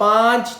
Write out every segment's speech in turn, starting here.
5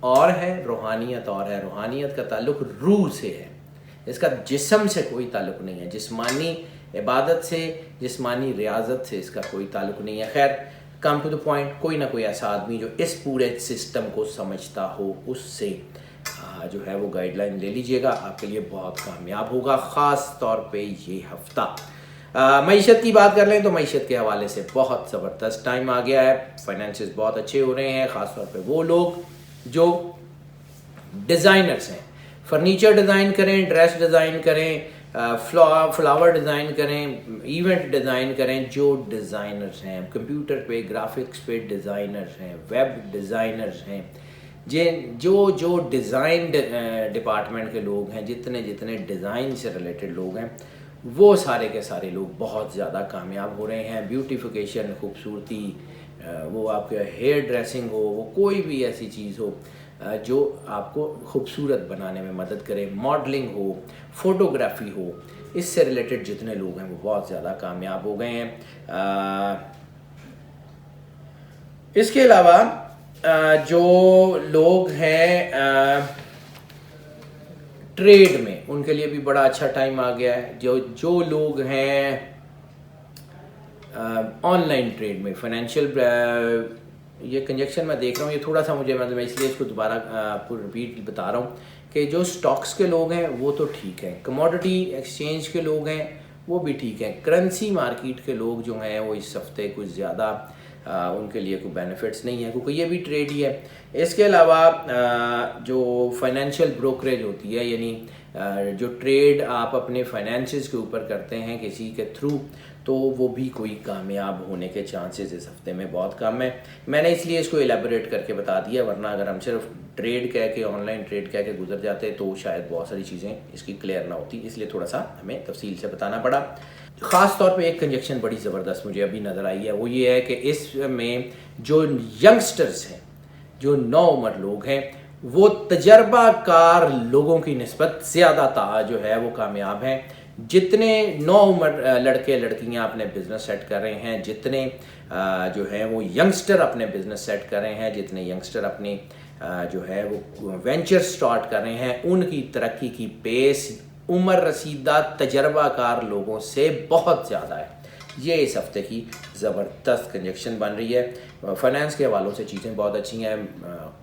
اور ہے، روحانیت اور ہے. روحانیت کا تعلق روح سے ہے، اس کا جسم سے کوئی تعلق نہیں ہے. جسمانی عبادت سے، جسمانی ریاضت سے اس کا کوئی تعلق نہیں ہے. خیر، کم ٹو دا پوائنٹ، کوئی نہ کوئی ایسا آدمی جو اس پورے سسٹم کو سمجھتا ہو، اس سے جو ہے وہ گائیڈ لائن لے لیجئے گا، آپ کے لیے بہت کامیاب ہوگا. خاص طور پہ یہ ہفتہ معیشت کی بات کر لیں تو معیشت کے حوالے سے بہت زبردست ٹائم آ گیا ہے. فائنینسز بہت اچھے ہو رہے ہیں، خاص طور پہ وہ لوگ جو ڈیزائنرز ہیں. فرنیچر ڈیزائن کریں، ڈریس ڈیزائن کریں، فلاور ڈیزائن کریں، ایونٹ ڈیزائن کریں. جو ڈیزائنرز ہیں، کمپیوٹر پہ گرافکس پہ ڈیزائنرز ہیں، ویب ڈیزائنرز ہیں، جو ڈیزائن ڈپارٹمنٹ کے لوگ ہیں، جتنے ڈیزائن سے ریلیٹڈ لوگ ہیں، وہ سارے کے سارے لوگ بہت زیادہ کامیاب ہو رہے ہیں. بیوٹیفیکیشن، خوبصورتی، وہ آپ کے ہیئر ڈریسنگ ہو، وہ کوئی بھی ایسی چیز ہو جو آپ کو خوبصورت بنانے میں مدد کرے، ماڈلنگ ہو، فوٹوگرافی ہو، اس سے ریلیٹڈ جتنے لوگ ہیں وہ بہت زیادہ کامیاب ہو گئے ہیں. اس کے علاوہ جو لوگ ہیں ٹریڈ میں، ان کے لیے بھی بڑا اچھا ٹائم آ گیا ہے. جو لوگ ہیں آن لائن ٹریڈ میں، فائنینشیل، یہ کنجیکشن میں دیکھ رہا ہوں، یہ تھوڑا سا مجھے میں اس لیے اس کو دوبارہ آپ کو ریپیٹ بتا رہا ہوں کہ جو سٹاکس کے لوگ ہیں وہ تو ٹھیک ہیں، کموڈٹی ایکسچینج کے لوگ ہیں وہ بھی ٹھیک ہیں، کرنسی مارکیٹ کے لوگ جو ہیں وہ اس ہفتے کچھ زیادہ ان کے لیے کوئی بینیفٹس نہیں ہے، کیونکہ یہ بھی ٹریڈ ہی ہے. اس کے علاوہ جو فائنینشیل بروکریج ہوتی ہے، یعنی جو ٹریڈ آپ اپنے فائنینسز کے اوپر کرتے ہیں کسی کے تھرو، تو وہ بھی کوئی کامیاب ہونے کے چانسز اس ہفتے میں بہت کم ہے. میں نے اس لیے اس کو ایلیبوریٹ کر کے بتا دیا، ورنہ اگر ہم صرف ٹریڈ کہہ کے، آن لائن ٹریڈ کہہ کے گزر جاتے تو شاید بہت ساری چیزیں اس کی کلیئر نہ ہوتی، اس لیے تھوڑا سا ہمیں تفصیل سے بتانا پڑا. خاص طور پہ ایک کنجیکشن بڑی زبردست مجھے ابھی نظر آئی ہے، وہ یہ ہے کہ اس میں جو ینگسٹرز ہیں، جو نو عمر لوگ ہیں، وہ تجربہ کار لوگوں کی نسبت زیادہ جو ہے وہ کامیاب ہیں. جتنے نو عمر لڑکے لڑکیاں اپنے بزنس سیٹ کر رہے ہیں، جتنے جو ہیں وہ ینگسٹر اپنے بزنس سیٹ کر رہے ہیں، جتنے ینگسٹر اپنی جو ہے وہ وینچر سٹارٹ کر رہے ہیں، ان کی ترقی کی پیس عمر رسیدہ تجربہ کار لوگوں سے بہت زیادہ ہے. یہ اس ہفتے کی زبردست کنجیکشن بن رہی ہے. فائنانس کے حوالوں سے چیزیں بہت اچھی ہیں،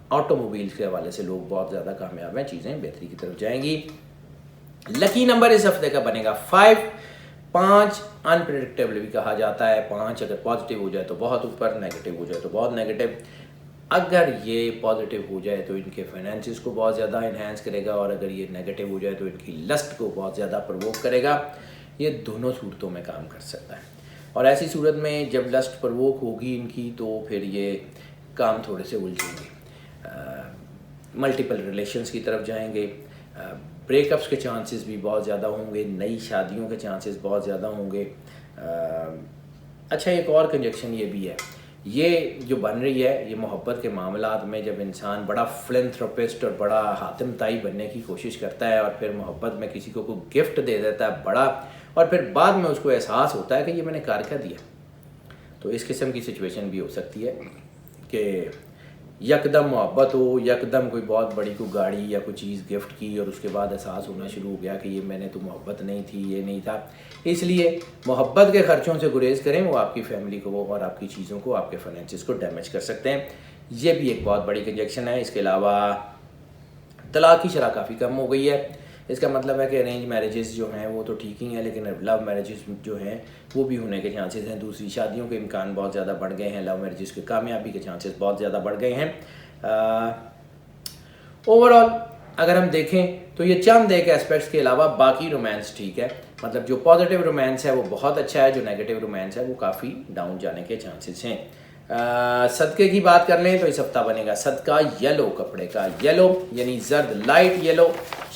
آٹو موبائلس کے حوالے سے لوگ بہت زیادہ کامیاب ہیں، چیزیں بہتری کی طرف جائیں گی. لکی نمبر اس ہفتے کا بنے گا 5. انپریڈکٹیبل بھی کہا جاتا ہے. 5 اگر پازیٹیو ہو جائے تو بہت اوپر، نیگیٹو ہو جائے تو بہت نیگیٹو. اگر یہ پازیٹیو ہو جائے تو ان کے فائنینسز کو بہت زیادہ انہینس کرے گا، اور اگر یہ نیگیٹو ہو جائے تو ان کی لسٹ کو بہت زیادہ پرووک کرے گا. یہ دونوں صورتوں میں کام کر سکتا ہے، اور ایسی صورت میں جب لسٹ پرووک ہوگی ان کی تو پھر یہ کام تھوڑے سے الجھیں گے، ملٹیپل ریلیشنز کی طرف جائیں گے، بریک اپس کے چانسز بھی بہت زیادہ ہوں گے، نئی شادیوں کے چانسز بہت زیادہ ہوں گے. اچھا، ایک اور کنجیکشن یہ بھی ہے، یہ جو بن رہی ہے، یہ محبت کے معاملات میں جب انسان بڑا فلینتھروپسٹ اور بڑا حاتم طائی بننے کی کوشش کرتا ہے، اور پھر محبت میں کسی کو کوئی گفٹ دے دیتا ہے بڑا، اور پھر بعد میں اس کو احساس ہوتا ہے کہ یہ میں نے کر کیا دیا. تو اس قسم کی سچویشن بھی ہو سکتی ہے کہ یکدم محبت ہو، یکدم کوئی بہت بڑی کوئی گاڑی یا کوئی چیز گفٹ کی، اور اس کے بعد احساس ہونا شروع ہو گیا کہ یہ میں نے تو محبت نہیں تھی، یہ نہیں تھا. اس لیے محبت کے خرچوں سے گریز کریں، وہ آپ کی فیملی کو اور آپ کی چیزوں کو، آپ کے فائنینسز کو ڈیمیج کر سکتے ہیں. یہ بھی ایک بہت بڑی کنجیکشن ہے. اس کے علاوہ طلاق کی شرح کافی کم ہو گئی ہے. اس کا مطلب ہے کہ ارینج میرجز جو ہیں وہ تو ٹھیک ہی ہیں، لیکن لو میرجز جو ہیں وہ بھی ہونے کے چانسز ہیں. دوسری شادیوں کے امکان بہت زیادہ بڑھ گئے ہیں، لو میرجز کی کامیابی کے چانسز بہت زیادہ بڑھ گئے ہیں. اوور آل اگر ہم دیکھیں تو یہ چند ایک اسپیکٹس کے علاوہ باقی رومانس ٹھیک ہے. مطلب جو پازیٹیو رومانس ہے وہ بہت اچھا ہے، جو نیگیٹو رومانس ہے وہ کافی ڈاؤن جانے کے چانسز ہیں. صدقے کی بات کر لیں تو اس ہفتہ بنے گا صدقہ یلو کپڑے کا. یلو یعنی زرد، لائٹ یلو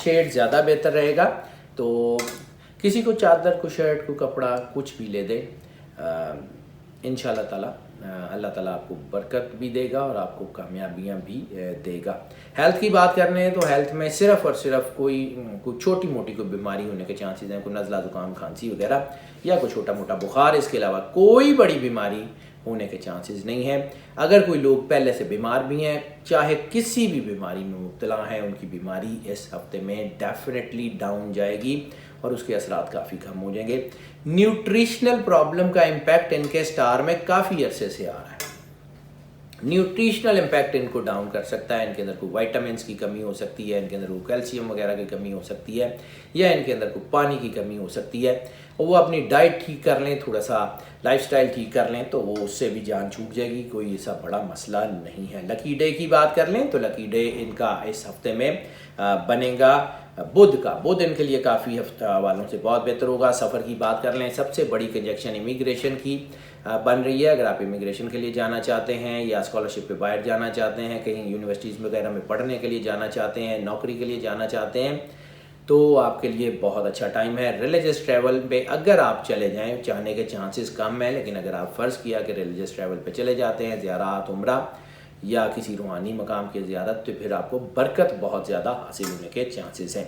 شیڈ زیادہ بہتر رہے گا. تو کسی کو چادر، کو شرٹ، کو کپڑا کچھ بھی لے دے، انشاءاللہ تعالی اللہ تعالیٰ آپ کو برکت بھی دے گا اور آپ کو کامیابیاں بھی دے گا. ہیلتھ کی بات کر رہے ہیں تو ہیلتھ میں صرف اور صرف کوئی چھوٹی موٹی کوئی بیماری ہونے کے چانسز ہیں، کوئی نزلہ زکام کھانسی وغیرہ، یا کوئی چھوٹا موٹا بخار. اس کے علاوہ کوئی بڑی بیماری ہونے کے چانسز نہیں ہیں. اگر کوئی لوگ پہلے سے بیمار بھی ہیں, چاہے کسی بھی بیماری میں مبتلا ہیں, ان کی بیماری اس ہفتے میں ڈیفینیٹلی ڈاؤن جائے گی اور اس کے اثرات کافی کم ہو جائیں گے. نیوٹریشنل پرابلم کا امپیکٹ ان کے سٹار میں کافی عرصے سے آ رہا ہے. نیوٹریشنل امپیکٹ ان کو ڈاؤن کر سکتا ہے. ان کے اندر کوئی وائٹامنس کی کمی ہو سکتی ہے, ان کے اندر کوئی کیلشیم وغیرہ کی کمی ہو سکتی ہے, یا ان کے اندر کوئی پانی کی کمی ہو سکتی ہے. اور وہ اپنی ڈائٹ ٹھیک کر لیں, تھوڑا سا لائف سٹائل ٹھیک کر لیں, تو وہ اس سے بھی جان چھوٹ جائے گی. کوئی ایسا بڑا مسئلہ نہیں ہے. لکی ڈے کی بات کر لیں تو لکی ڈے ان کا اس ہفتے میں بنے گا بدھ کا. بدھ ان کے لیے کافی ہفتہ والوں سے بہت بہتر ہوگا. سفر کی بات کر لیں, سب سے بڑی کنجیکشن امیگریشن کی بن رہی ہے. اگر آپ امیگریشن کے لیے جانا چاہتے ہیں یا اسکالرشپ پہ باہر جانا چاہتے ہیں, کہیں یونیورسٹیز وغیرہ میں پڑھنے کے لیے جانا چاہتے ہیں, نوکری کے لیے جانا چاہتے ہیں, تو آپ کے لیے بہت اچھا ٹائم ہے. ریلیجس ٹریول پہ اگر آپ چلے جائیں, چاہنے کے چانسز کم ہیں, لیکن اگر آپ فرض کیا کہ ریلیجس ٹریول پہ چلے جاتے ہیں, زیارات, عمرہ یا کسی روحانی مقام کی زیارت, تو پھر آپ کو برکت بہت زیادہ حاصل ہونے کے چانسز ہیں.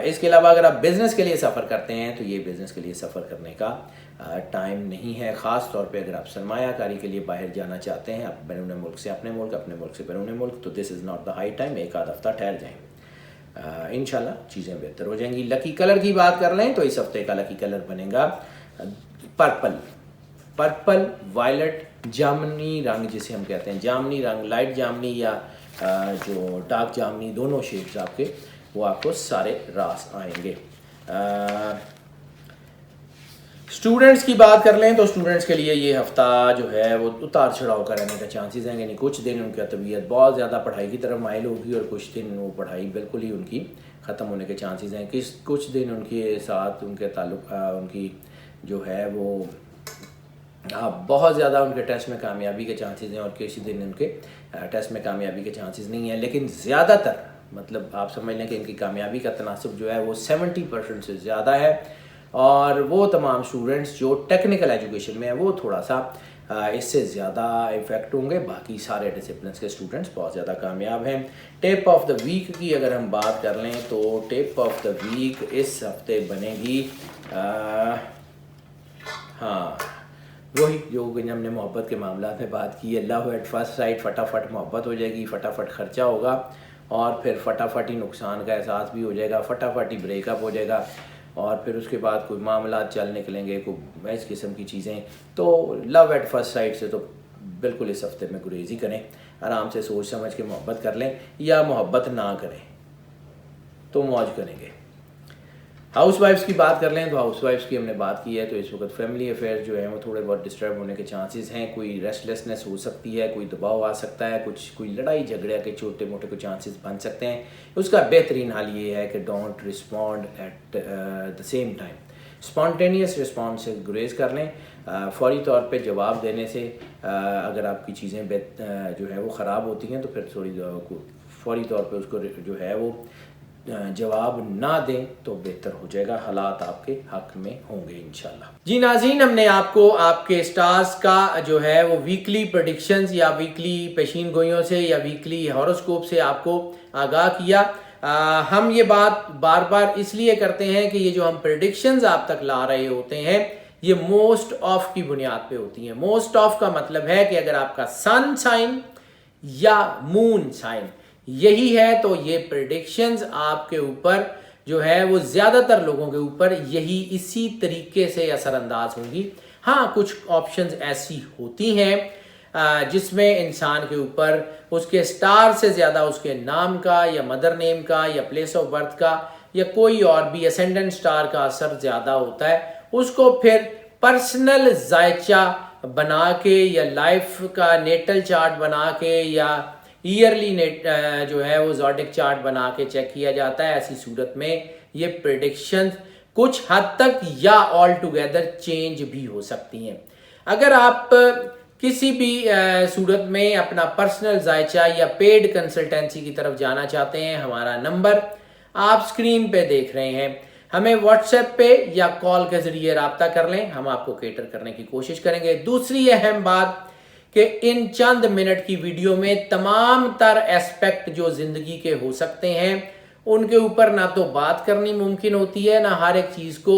اس کے علاوہ اگر آپ بزنس کے لیے سفر کرتے ہیں تو یہ بزنس کے لیے سفر کرنے کا ٹائم نہیں ہے. خاص طور پہ اگر آپ سرمایہ کاری کے لیے باہر جانا چاہتے ہیں, آپ بیرون ملک سے اپنے ملک, اپنے ملک سے بیرون ملک, تو this is not the high time. ایک آدھ ہفتہ ٹھہر جائیں, انشاءاللہ چیزیں بہتر ہو جائیں گی. لکی کلر کی بات کر لیں تو اس ہفتے کا لکی کلر بنے گا پرپل وائلٹ جامنی رنگ, جسے ہم کہتے ہیں جامنی رنگ, لائٹ جامنی یا جو ڈارک جامنی, دونوں شیڈز آپ کے وہ آپ کو سارے راس آئیں گے. اسٹوڈنٹس کی بات کر لیں تو اسٹوڈنٹس کے لیے یہ ہفتہ جو ہے وہ اتار چڑھاؤ کا رہنے کا چانسز ہیں. یعنی کچھ دن ان کی طبیعت بہت زیادہ پڑھائی کی طرف مائل ہوگی اور کچھ دن وہ پڑھائی بالکل ہی ان کی ختم ہونے کے چانسز ہیں. کچھ دن ان کے ساتھ ان کے تعلق ان کی جو ہے وہ بہت زیادہ ان کے ٹیسٹ میں کامیابی کے چانسز ہیں, اور کسی دن ان کے ٹیسٹ میں کامیابی کے چانسز نہیں ہیں. لیکن زیادہ تر مطلب آپ سمجھ لیں کہ ان کی کامیابی کا تناسب جو ہے وہ 70% سے زیادہ ہے. اور وہ تمام اسٹوڈنٹس جو ٹیکنیکل ایجوکیشن میں ہیں وہ تھوڑا سا اس سے زیادہ افیکٹ ہوں گے. باقی سارے ڈسپلنس کے اسٹوڈنٹس بہت زیادہ کامیاب ہیں. ٹیپ آف دا ویک کی اگر ہم بات کر لیں تو ٹیپ آف دا ویک اس ہفتے بنے گی وہی جو ہم نے محبت کے معاملات میں بات کی ہے. لو ایٹ فرسٹ سائٹ, فٹافٹ محبت ہو جائے گی, فٹافٹ خرچہ ہوگا, اور پھر فٹافٹ ہی نقصان کا احساس بھی ہو جائے گا, فٹافٹ ہی بریک اپ ہو جائے گا, اور پھر اس کے بعد کوئی معاملات چل نکلیں گے, کوئی اس قسم کی چیزیں. تو لو ایٹ فرسٹ سائٹ سے تو بالکل اس ہفتے میں گریز ہی کریں. آرام سے سوچ سمجھ کے محبت کر لیں, یا محبت نہ کریں تو موج کریں گے. ہاؤس وائفس کی بات کر لیں تو ہاؤس وائفس کی ہم نے بات کی ہے, تو اس وقت فیملی افیئر جو ہیں وہ تھوڑے بہت ڈسٹرب ہونے کے چانسز ہیں. کوئی ریسٹلیسنس ہو سکتی ہے, کوئی دباؤ آ سکتا ہے, کوئی لڑائی جھگڑے کے چھوٹے موٹے کوئی چانسز بن سکتے ہیں. اس کا بہترین حل یہ ہے کہ don't respond at the same time. Spontaneous response سے گریز کر لیں. فوری طور پہ جواب دینے سے اگر آپ کی چیزیں جو ہے وہ خراب ہوتی ہیں تو پھر تھوڑی فوری طور پہ اس کو جو ہے وہ جواب نہ دیں تو بہتر ہو جائے گا. حالات آپ کے حق میں ہوں گے انشاءاللہ. جی ناظرین, ہم نے آپ کو آپ کے سٹارز کا جو ہے وہ ویکلی پریڈکشنز یا ویکلی پیشین گوئیوں سے یا ویکلی ہاروسکوپ سے آپ کو آگاہ کیا. ہم یہ بات بار بار اس لیے کرتے ہیں کہ یہ جو ہم پریڈکشنز آپ تک لا رہے ہوتے ہیں یہ موسٹ آف کی بنیاد پہ ہوتی ہیں. موسٹ آف کا مطلب ہے کہ اگر آپ کا سن سائن یا مون سائن یہی ہے تو یہ پریڈکشنز آپ کے اوپر جو ہے وہ زیادہ تر لوگوں کے اوپر یہی اسی طریقے سے اثر انداز ہوں گی. ہاں کچھ آپشنز ایسی ہوتی ہیں جس میں انسان کے اوپر اس کے سٹار سے زیادہ اس کے نام کا یا مدر نیم کا یا پلیس آف برتھ کا یا کوئی اور بھی اسینڈنٹ سٹار کا اثر زیادہ ہوتا ہے. اس کو پھر پرسنل ذائچہ بنا کے یا لائف کا نیٹل چارٹ بنا کے یا ایئرلی جو ہے وہ زوڈک چارٹ بنا کے چیک کیا جاتا ہے. ایسی صورت میں یہ پریڈکشن کچھ حد تک یا آل ٹوگیدر چینج بھی ہو سکتی ہیں. اگر آپ کسی بھی صورت میں اپنا پرسنل ذائچہ یا پیڈ کنسلٹنسی کی طرف جانا چاہتے ہیں, ہمارا نمبر آپ سکرین پہ دیکھ رہے ہیں. ہمیں واٹس ایپ پہ یا کال کے ذریعے رابطہ کر لیں, ہم آپ کو کیٹر کرنے کی کوشش کریں گے. دوسری اہم بات کہ ان چند منٹ کی ویڈیو میں تمام تر ایسپیکٹ جو زندگی کے ہو سکتے ہیں ان کے اوپر نہ تو بات کرنی ممکن ہوتی ہے, نہ ہر ایک چیز کو